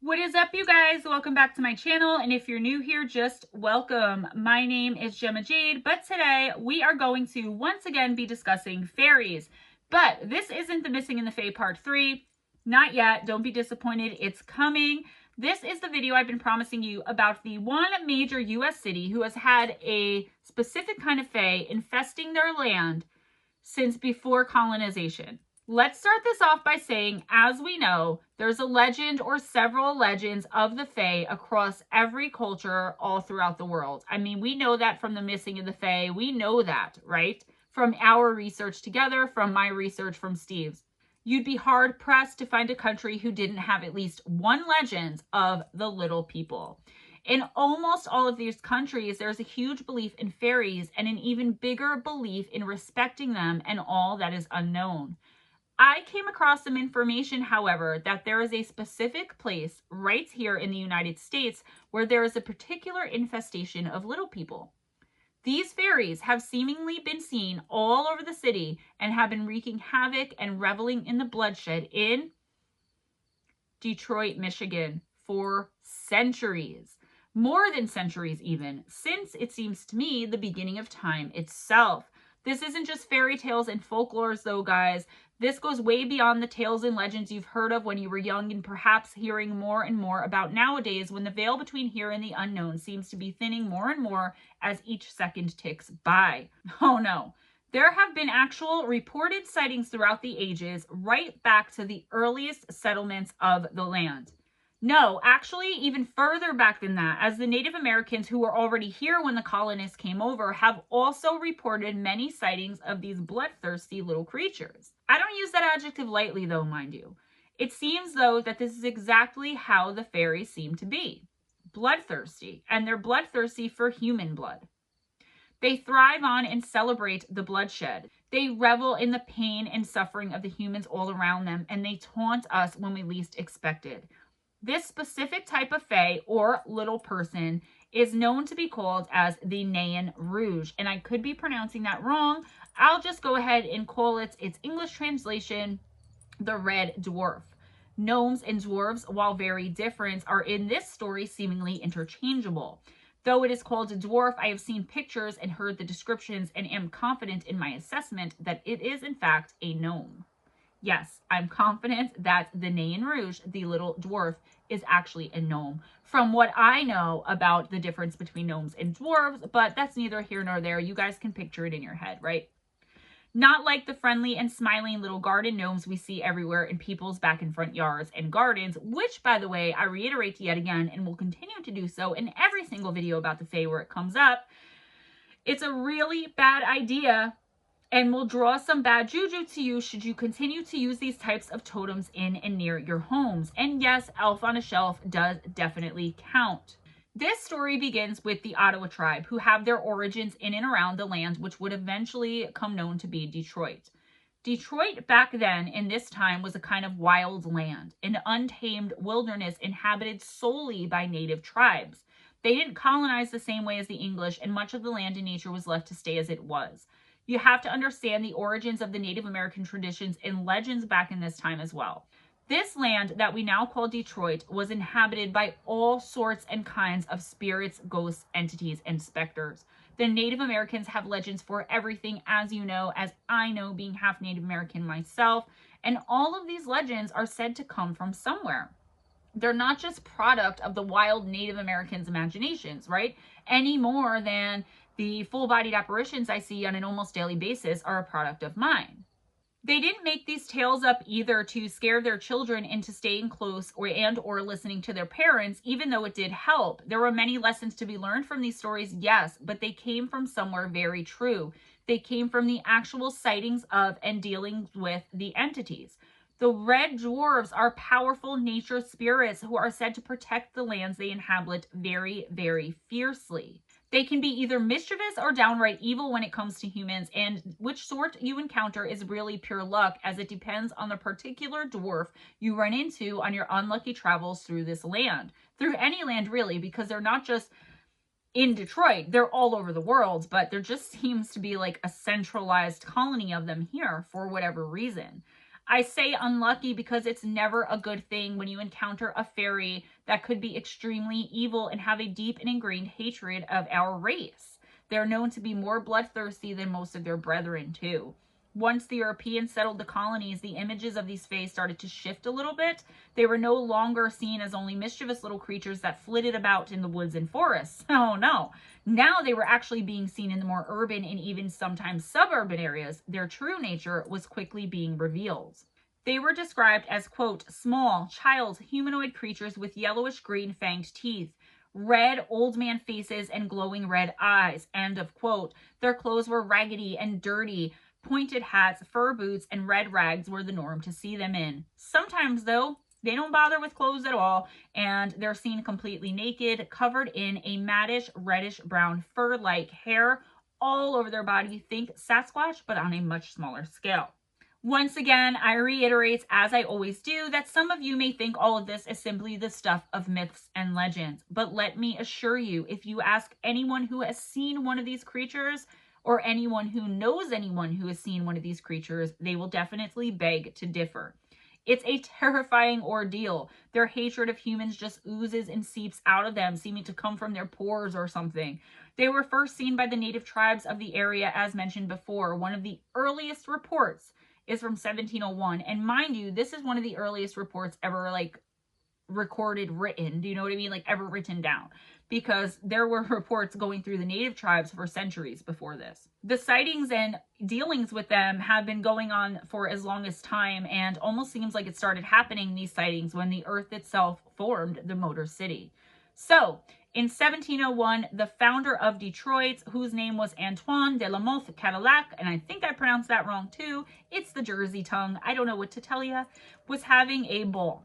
What is up, you guys? Welcome back to my channel, and if you're new here, just welcome. My name is Gemma Jade, but today we are going to once again be discussing fairies. But this isn't the Missing in the Fae Part 3. Not yet. Don't be disappointed. It's coming. This is the video I've been promising you about the one major U.S. city who has had a specific kind of fae infesting their land since before colonization. Let's start this off by saying, as we know, there's a legend or several legends of the Fae across every culture all throughout the world. I mean, we know that from the Missing in the Fae. We know that, right? From our research together, from my research, from Steve's. You'd be hard-pressed to find a country who didn't have at least one legend of the little people. In almost all of these countries, there's a huge belief in fairies and an even bigger belief in respecting them and all that is unknown. I came across some information, however, that there is a specific place right here in the United States where there is a particular infestation of little people. These fairies have seemingly been seen all over the city and have been wreaking havoc and reveling in the bloodshed in Detroit, Michigan for centuries. More than centuries even, since it seems to me the beginning of time itself. This isn't just fairy tales and folklores though, guys. This goes way beyond the tales and legends you've heard of when you were young and perhaps hearing more and more about nowadays, when the veil between here and the unknown seems to be thinning more and more as each second ticks by. Oh no. There have been actual reported sightings throughout the ages, right back to the earliest settlements of the land. No, actually, even further back than that, as the Native Americans who were already here when the colonists came over have also reported many sightings of these bloodthirsty little creatures. I don't use that adjective lightly, though, mind you. It seems, though, that this is exactly how the fairies seem to be. Bloodthirsty, and they're bloodthirsty for human blood. They thrive on and celebrate the bloodshed. They revel in the pain and suffering of the humans all around them, and they taunt us when we least expect it. This specific type of fae, or little person, is known to be called as the Nain Rouge. And I could be pronouncing that wrong. I'll just go ahead and call it its English translation, the Red Dwarf. Gnomes and dwarves, while very different, are in this story seemingly interchangeable. Though it is called a dwarf, I have seen pictures and heard the descriptions and am confident in my assessment that it is in fact a gnome. Yes, I'm confident that the Nain Rouge, the little dwarf, is actually a gnome. From what I know about the difference between gnomes and dwarves, but that's neither here nor there. You guys can picture it in your head, right? Not like the friendly and smiling little garden gnomes we see everywhere in people's back and front yards and gardens, which, by the way, I reiterate yet again and will continue to do so in every single video about the Fae where it comes up. It's a really bad idea and will draw some bad juju to you should you continue to use these types of totems in and near your homes. And yes, Elf on a Shelf does definitely count. This story begins with the Ottawa tribe, who have their origins in and around the land which would eventually come known to be Detroit. Detroit back then in this time was a kind of wild land, an untamed wilderness inhabited solely by native tribes. They didn't colonize the same way as the English, and much of the land and nature was left to stay as it was. You have to understand the origins of the Native American traditions and legends back in this time as well. This land that we now call Detroit was inhabited by all sorts and kinds of spirits, ghosts, entities, and specters. The Native Americans have legends for everything, as you know, as I know, being half Native American myself, and all of these legends are said to come from somewhere. They're not just product of the wild Native Americans' imaginations, right? Any more than the full-bodied apparitions I see on an almost daily basis are a product of mine. They didn't make these tales up either to scare their children into staying close or listening to their parents, even though it did help. There were many lessons to be learned from these stories, yes, but they came from somewhere very true. They came from the actual sightings of and dealings with the entities. The red dwarves are powerful nature spirits who are said to protect the lands they inhabit very, very fiercely. They can be either mischievous or downright evil when it comes to humans, and which sort you encounter is really pure luck, as it depends on the particular dwarf you run into on your unlucky travels through this land. Through any land, really, because they're not just in Detroit, they're all over the world, but there just seems to be like a centralized colony of them here for whatever reason. I say unlucky because it's never a good thing when you encounter a fairy that could be extremely evil and have a deep and ingrained hatred of our race. They're known to be more bloodthirsty than most of their brethren, too. Once the Europeans settled the colonies, the images of these fays started to shift a little bit. They were no longer seen as only mischievous little creatures that flitted about in the woods and forests. Oh no. Now they were actually being seen in the more urban and even sometimes suburban areas. Their true nature was quickly being revealed. They were described as, quote, small, child, humanoid creatures with yellowish green fanged teeth, red old man faces, and glowing red eyes, end of quote. Their clothes were raggedy and dirty. Pointed hats, fur boots, and red rags were the norm to see them in. Sometimes, though, they don't bother with clothes at all, and they're seen completely naked, covered in a maddish, reddish-brown fur-like hair all over their body. Think Sasquatch, but on a much smaller scale. Once again, I reiterate, as I always do, that some of you may think all of this is simply the stuff of myths and legends. But let me assure you, if you ask anyone who has seen one of these creatures, or anyone who knows anyone who has seen one of these creatures, they will definitely beg to differ. It's a terrifying ordeal. Their hatred of humans just oozes and seeps out of them, seeming to come from their pores or something. They were first seen by the native tribes of the area, as mentioned before. One of the earliest reports is from 1701. And mind you, this is one of the earliest reports ever, like, recorded, written. Do you know what I mean? Like, ever written down. Because there were reports going through the native tribes for centuries before this. The sightings and dealings with them have been going on for as long as time, and almost seems like it started happening, these sightings, when the earth itself formed the Motor City. So, in 1701, the founder of Detroit, whose name was Antoine de la Mothe Cadillac, and I think I pronounced that wrong too, it's the Jersey tongue, I don't know what to tell you, was having a ball.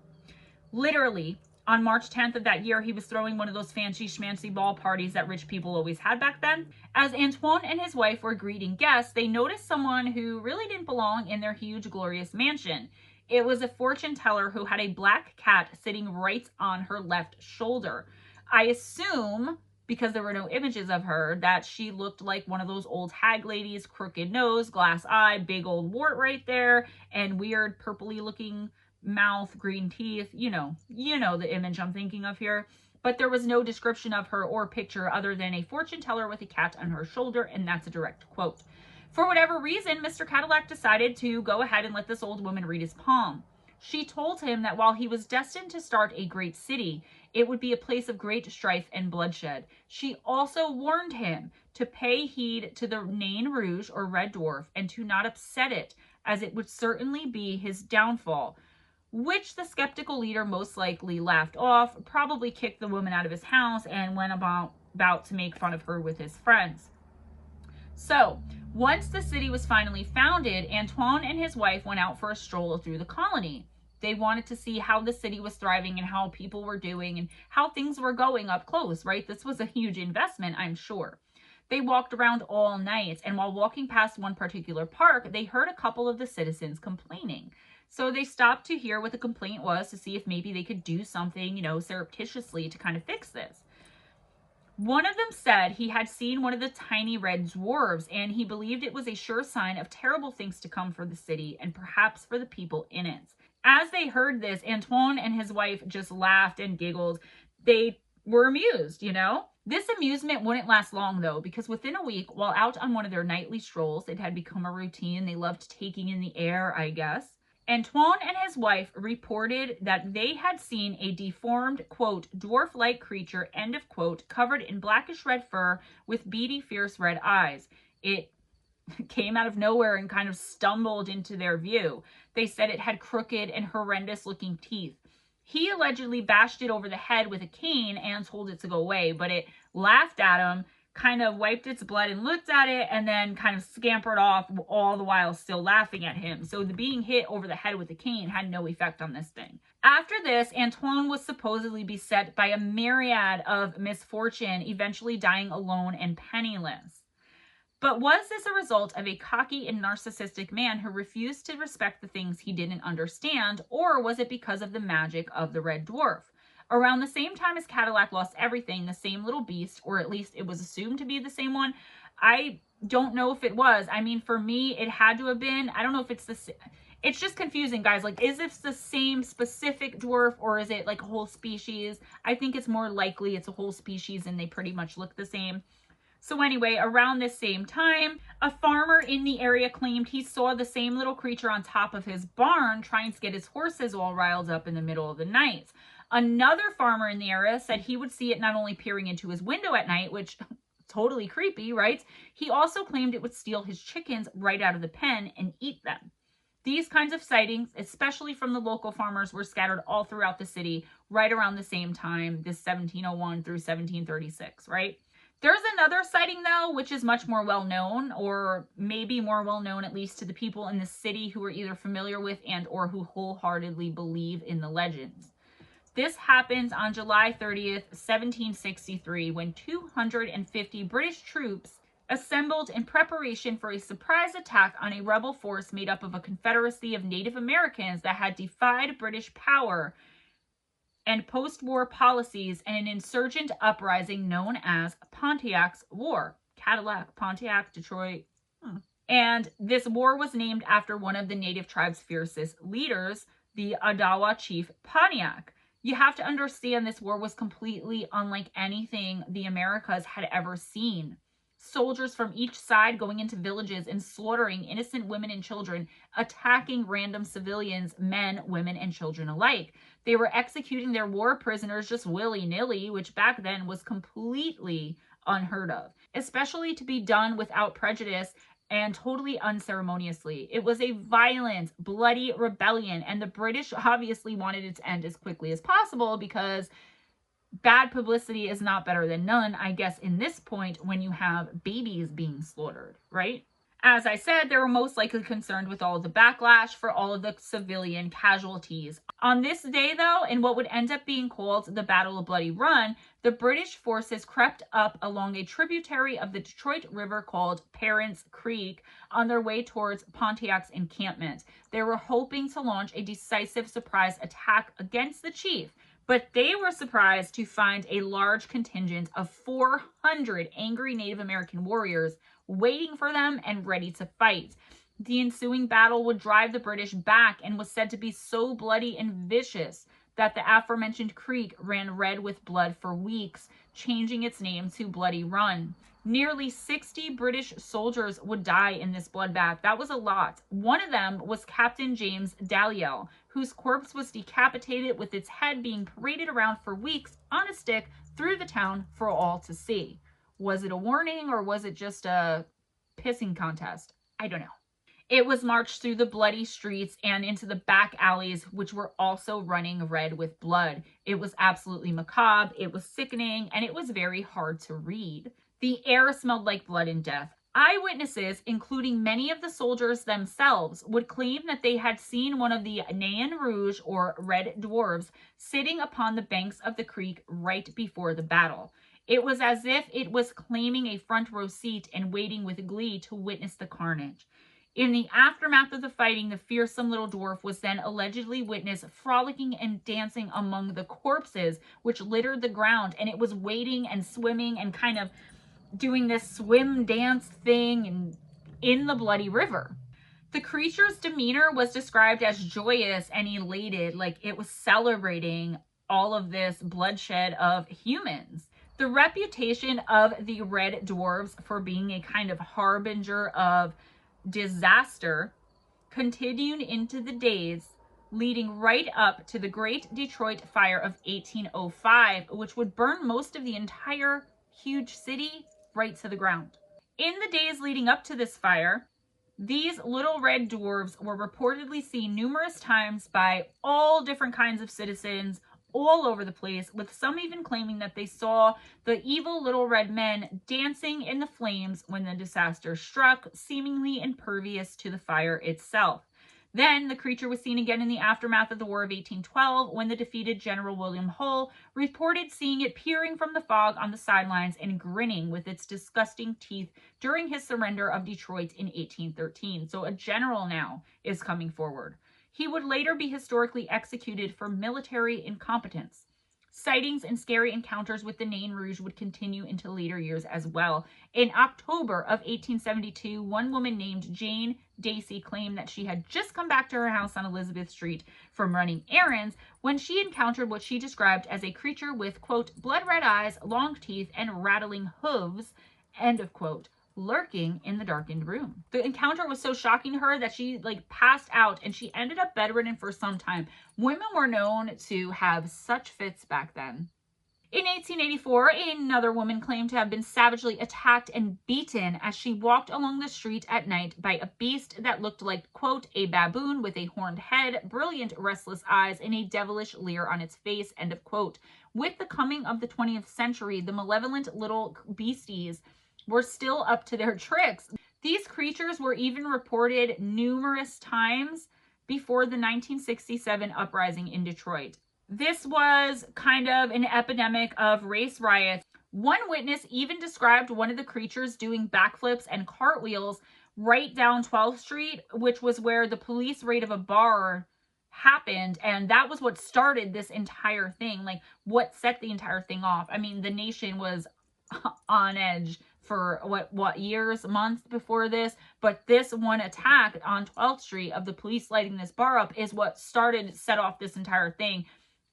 Literally, on March 10th of that year, he was throwing one of those fancy schmancy ball parties that rich people always had back then. As Antoine and his wife were greeting guests, they noticed someone who really didn't belong in their huge, glorious mansion. It was a fortune teller who had a black cat sitting right on her left shoulder. I assume, because there were no images of her, that she looked like one of those old hag ladies, crooked nose, glass eye, big old wart right there, and weird purpley looking mouth, green teeth, you know the image I'm thinking of here. But there was no description of her or picture other than a fortune teller with a cat on her shoulder, and that's a direct quote. For whatever reason, Mr. Cadillac decided to go ahead and let this old woman read his palm. She told him that while he was destined to start a great city, it would be a place of great strife and bloodshed. She also warned him to pay heed to the Nain Rouge or Red Dwarf and to not upset it, as it would certainly be his downfall, which the skeptical leader most likely laughed off, probably kicked the woman out of his house, and went about to make fun of her with his friends. So, once the city was finally founded, Antoine and his wife went out for a stroll through the colony. They wanted to see how the city was thriving and how people were doing and how things were going up close, right? This was a huge investment, I'm sure. They walked around all night, and while walking past one particular park, they heard a couple of the citizens complaining. So they stopped to hear what the complaint was to see if maybe they could do something, surreptitiously to kind of fix this. One of them said he had seen one of the tiny red dwarves, and he believed it was a sure sign of terrible things to come for the city and perhaps for the people in it. As they heard this, Antoine and his wife just laughed and giggled. They were amused, This amusement wouldn't last long, though, because within a week, while out on one of their nightly strolls, it had become a routine. They loved taking in the air, I guess. Antoine and his wife reported that they had seen a deformed, quote, dwarf-like creature, end of quote, covered in blackish red fur with beady, fierce red eyes. It came out of nowhere and kind of stumbled into their view. They said it had crooked and horrendous-looking teeth. He allegedly bashed it over the head with a cane and told it to go away, but it laughed at him, kind of wiped its blood and looked at it, and then kind of scampered off, all the while still laughing at him. So the being hit over the head with a cane had no effect on this thing. After this, Antoine was supposedly beset by a myriad of misfortune, eventually dying alone and penniless. But was this a result of a cocky and narcissistic man who refused to respect the things he didn't understand, or was it because of the magic of the Red Dwarf? Around the same time as Cadillac lost everything, the same little beast, or at least it was assumed to be the same one. I don't know if it was. I mean, for me, it had to have been. I don't know if it's It's just confusing, guys. Like, is this the same specific dwarf or is it like a whole species? I think it's more likely it's a whole species and they pretty much look the same. So anyway, around this same time, a farmer in the area claimed he saw the same little creature on top of his barn trying to get his horses all riled up in the middle of the night. Another farmer in the area said he would see it not only peering into his window at night, which totally creepy, right? He also claimed it would steal his chickens right out of the pen and eat them. These kinds of sightings, especially from the local farmers, were scattered all throughout the city right around the same time, this 1701 through 1736, right? There's another sighting, though, which is much more well-known, or maybe more well-known at least to the people in the city who are either familiar with and or who wholeheartedly believe in the legends. This happens on July 30th, 1763, when 250 British troops assembled in preparation for a surprise attack on a rebel force made up of a confederacy of Native Americans that had defied British power and post-war policies and an insurgent uprising known as Pontiac's War. Cadillac, Pontiac, Detroit. And this war was named after one of the native tribe's fiercest leaders, the Odawa chief Pontiac. You have to understand this war was completely unlike anything the Americas had ever seen. Soldiers from each side going into villages and slaughtering innocent women and children, attacking random civilians, men, women, and children alike. They were executing their war prisoners just willy-nilly, which back then was completely unheard of, especially to be done without prejudice and totally unceremoniously. It was a violent, bloody rebellion, and the British obviously wanted it to end as quickly as possible because bad publicity is not better than none, I guess, in this point when you have babies being slaughtered, right? As I said, they were most likely concerned with all of the backlash for all of the civilian casualties. On this day, though, in what would end up being called the Battle of Bloody Run, the British forces crept up along a tributary of the Detroit River called Parents Creek on their way towards Pontiac's encampment. They were hoping to launch a decisive surprise attack against the chief, but they were surprised to find a large contingent of 400 angry Native American warriors waiting for them and ready to fight. The ensuing battle would drive the British back and was said to be so bloody and vicious that the aforementioned creek ran red with blood for weeks, changing its name to Bloody Run. Nearly 60 British soldiers would die in this bloodbath. That was a lot. One of them was Captain James Dalyell, whose corpse was decapitated with its head being paraded around for weeks on a stick through the town for all to see. Was it a warning or was it just a pissing contest? I don't know. It was marched through the bloody streets and into the back alleys, which were also running red with blood. It was absolutely macabre, it was sickening, and it was very hard to read. The air smelled like blood and death. Eyewitnesses, including many of the soldiers themselves, would claim that they had seen one of the Nain Rouge, or Red Dwarves, sitting upon the banks of the creek right before the battle. It was as if it was claiming a front row seat and waiting with glee to witness the carnage. In the aftermath of the fighting, the fearsome little dwarf was then allegedly witnessed frolicking and dancing among the corpses, which littered the ground, and it was wading and swimming and kind of doing this swim dance thing in the bloody river. The creature's demeanor was described as joyous and elated, like it was celebrating all of this bloodshed of humans. The reputation of the Red Dwarves for being a kind of harbinger of disaster continued into the days leading right up to the Great Detroit Fire of 1805, which would burn most of the entire huge city right to the ground. In the days leading up to this fire, these little red dwarves were reportedly seen numerous times by all different kinds of citizens all over the place, with some even claiming that they saw the evil little red men dancing in the flames when the disaster struck, seemingly impervious to the fire itself. Then the creature was seen again in the aftermath of the War of 1812 when the defeated General William Hull reported seeing it peering from the fog on the sidelines and grinning with its disgusting teeth during his surrender of Detroit in 1813. So a general now is coming forward. He would later be historically executed for military incompetence. Sightings and scary encounters with the Nain Rouge would continue into later years as well. In October of 1872, one woman named Jane Dacey claimed that she had just come back to her house on Elizabeth Street from running errands when she encountered what she described as a creature with, quote, blood red eyes, long teeth, and rattling hooves, end of quote, lurking in the darkened room. The encounter was so shocking to her that she passed out, and she ended up bedridden for some time. Women were known to have such fits back then. In 1884, another woman claimed to have been savagely attacked and beaten as she walked along the street at night by a beast that looked like, quote, a baboon with a horned head, brilliant, restless eyes, and a devilish leer on its face, end of quote. With the coming of the 20th century, the malevolent little beasties were still up to their tricks. These creatures were even reported numerous times before the 1967 uprising in Detroit. This was kind of an epidemic of race riots. One witness even described one of the creatures doing backflips and cartwheels right down 12th Street, which was where the police raid of a bar happened, and that was what started this entire thing, what set the entire thing off. I mean, the nation was on edge for what years, months before this, but this one attack on 12th Street of the police lighting this bar up is what set off this entire thing.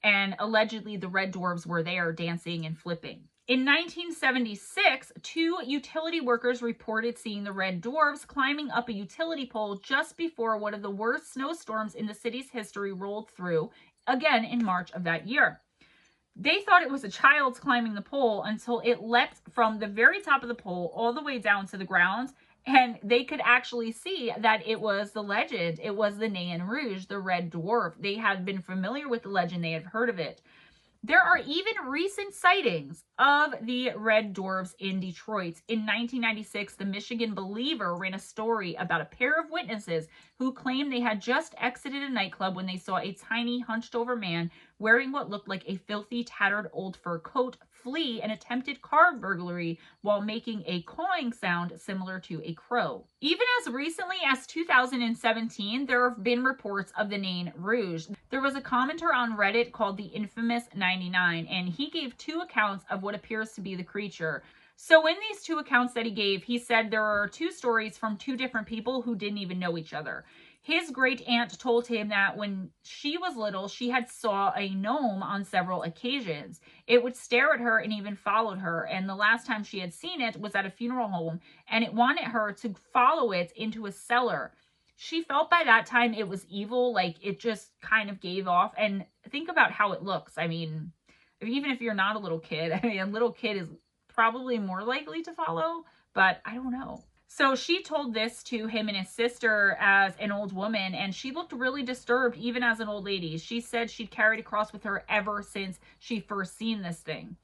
And allegedly the Red Dwarves were there dancing and flipping. In 1976, 2 utility workers reported seeing the Red Dwarves climbing up a utility pole just before one of the worst snowstorms in the city's history rolled through, again in March of that year. They thought it was a child climbing the pole until it leapt from the very top of the pole all the way down to the ground, and they could actually see that it was the legend. It was the Nain Rouge, the Red Dwarf. They had been familiar with the legend. They had heard of it. There are even recent sightings of the Red Dwarves in Detroit. In 1996, the Michigan Believer ran a story about a pair of witnesses who claimed they had just exited a nightclub when they saw a tiny, hunched-over man wearing what looked like a filthy, tattered old fur coat flee an attempted car burglary while making a cawing sound similar to a crow. Even as recently as 2017, there have been reports of the Nain Rouge. There was a commenter on Reddit called the Infamous 99, and he gave 2 accounts of what appears to be the creature. So in these 2 accounts that he gave, he said there are 2 stories from 2 different people who didn't even know each other. His great aunt told him that when she was little, she had saw a gnome on several occasions. It would stare at her and even followed her. And the last time she had seen it was at a funeral home, and it wanted her to follow it into a cellar. She felt by that time it was evil, it just kind of gave off. And think about how it looks. I mean, even if you're not a little kid, a little kid is probably more likely to follow, but I don't know. So she told this to him and his sister as an old woman, and she looked really disturbed even as an old lady. She said she'd carried a cross with her ever since she first seen this thing.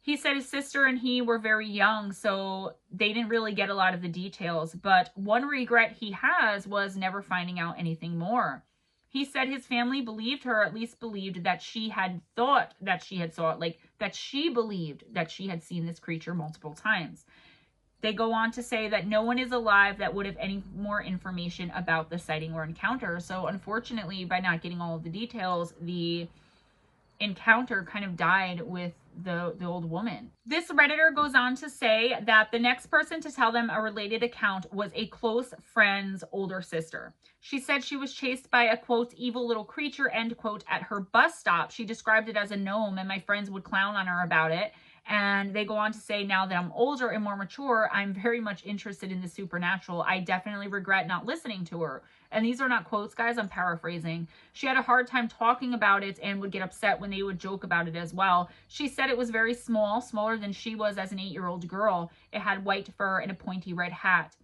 He said his sister and he were very young, so they didn't really get a lot of the details, but one regret he has was never finding out anything more. He said his family believed her, at least believed that she had thought that she had saw it, that she believed that she had seen this creature multiple times. They go on to say that no one is alive that would have any more information about the sighting or encounter. So unfortunately, by not getting all of the details, the encounter kind of died with the old woman. This Redditor goes on to say that the next person to tell them a related account was a close friend's older sister. She said she was chased by a, quote, evil little creature, end quote, at her bus stop. She described it as a gnome, and my friends would clown on her about it. And they go on to say, now that I'm older and more mature, I'm very much interested in the supernatural. I definitely regret not listening to her. And these are not quotes, guys. I'm paraphrasing. She had a hard time talking about it and would get upset when they would joke about it as well. She said it was very small, smaller than she was as an 8-year-old girl. It had white fur and a pointy red hat.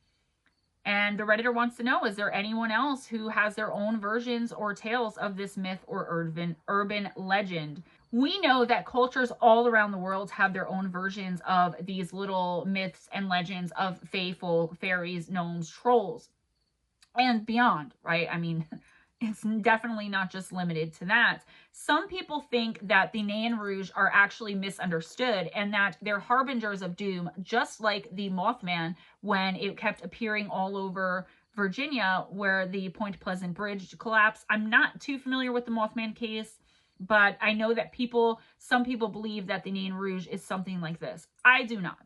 And the Redditor wants to know, is there anyone else who has their own versions or tales of this myth or urban legend? We know that cultures all around the world have their own versions of these little myths and legends of fae folk, fairies, gnomes, trolls, and beyond, right? I mean, it's definitely not just limited to that. Some people think that the Nain Rouge are actually misunderstood and that they're harbingers of doom, just like the Mothman when it kept appearing all over Virginia where the Point Pleasant Bridge collapsed. I'm not too familiar with the Mothman case, but I know that some people believe that the Nain Rouge is something like this. I do not.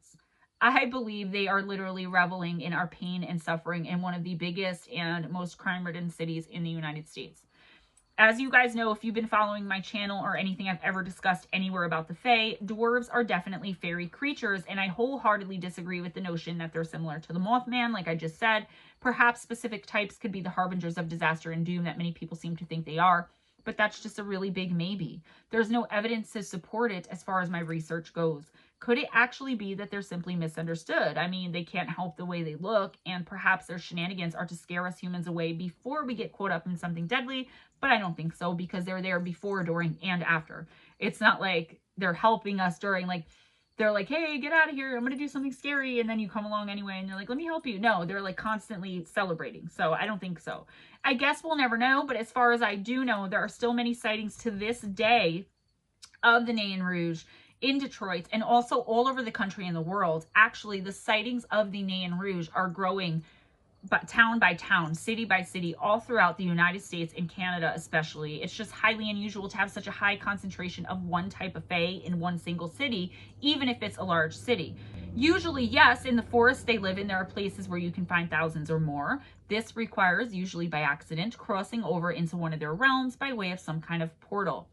I believe they are literally reveling in our pain and suffering in one of the biggest and most crime-ridden cities in the United States. As you guys know, if you've been following my channel or anything I've ever discussed anywhere about the Fae, dwarves are definitely fairy creatures, and I wholeheartedly disagree with the notion that they're similar to the Mothman, like I just said. Perhaps specific types could be the harbingers of disaster and doom that many people seem to think they are, but that's just a really big maybe. There's no evidence to support it as far as my research goes. Could it actually be that they're simply misunderstood? I mean, they can't help the way they look, and perhaps their shenanigans are to scare us humans away before we get caught up in something deadly, but I don't think so, because they're there before, during, and after. It's not like they're helping us during, like, they're like, hey, get out of here, I'm going to do something scary, and then you come along anyway, and you're like, let me help you. No, they're like constantly celebrating, so I don't think so. I guess we'll never know, but as far as I do know, there are still many sightings to this day of the Nain Rouge in Detroit and also all over the country and the world. Actually, the sightings of the Nain Rouge are growing town by town, city by city, all throughout the United States and Canada especially. It's just highly unusual to have such a high concentration of one type of fae in one single city, even if it's a large city. Usually, yes, in the forest they live in, there are places where you can find thousands or more. This requires, usually by accident, crossing over into one of their realms by way of some kind of portal.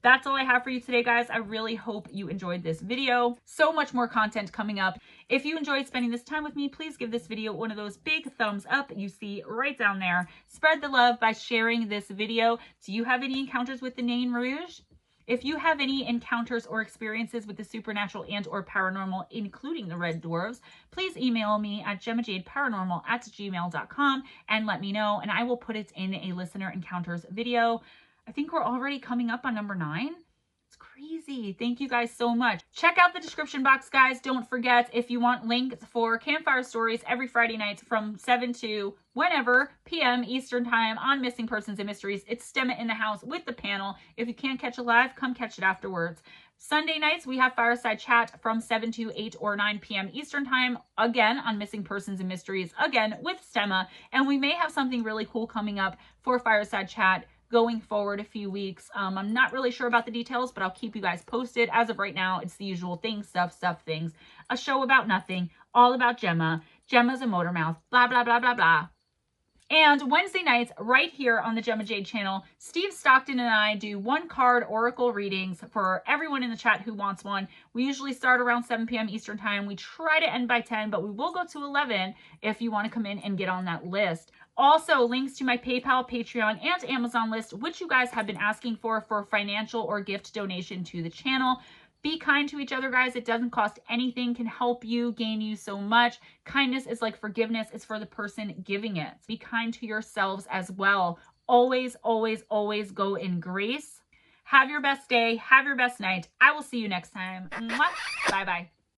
That's all I have for you today, guys. I really hope you enjoyed this video. So much more content coming up. If you enjoyed spending this time with me, please give this video one of those big thumbs up you see right down there. Spread the love by sharing this video. Do you have any encounters with the Nain Rouge? If you have any encounters or experiences with the supernatural and or paranormal, including the Red Dwarves, please email me at GemmaJadeParanormal@gmail.com and let me know, and I will put it in a listener encounters video. I think we're already coming up on number 9. It's crazy. Thank you guys so much. Check out the description box, guys. Don't forget, if you want links for Campfire Stories every Friday night from 7 to whenever p.m. Eastern Time on Missing Persons and Mysteries. It's Stemma in the house with the panel. If you can't catch it live, come catch it afterwards. Sunday nights, we have Fireside Chat from 7 to 8 or 9 p.m. Eastern Time, again on Missing Persons and Mysteries, again with Stemma. And we may have something really cool coming up for Fireside Chat going forward a few weeks. I'm not really sure about the details, but I'll keep you guys posted. As of right now, it's the usual things, stuff, things. A show about nothing, all about Gemma. Gemma's a motor mouth, blah, blah, blah, blah, blah. And Wednesday nights, right here on the Gemma Jade channel, Steve Stockton and I do 1-card oracle readings for everyone in the chat who wants one. We usually start around 7 p.m. Eastern Time. We try to end by 10, but we will go to 11 if you want to come in and get on that list. Also, links to my PayPal, Patreon, and Amazon list, which you guys have been asking for financial or gift donation to the channel. Be kind to each other, guys. It doesn't cost anything, can help you, gain you so much. Kindness is like forgiveness. It's for the person giving it. Be kind to yourselves as well. Always, always, always go in grace. Have your best day. Have your best night. I will see you next time. Bye-bye.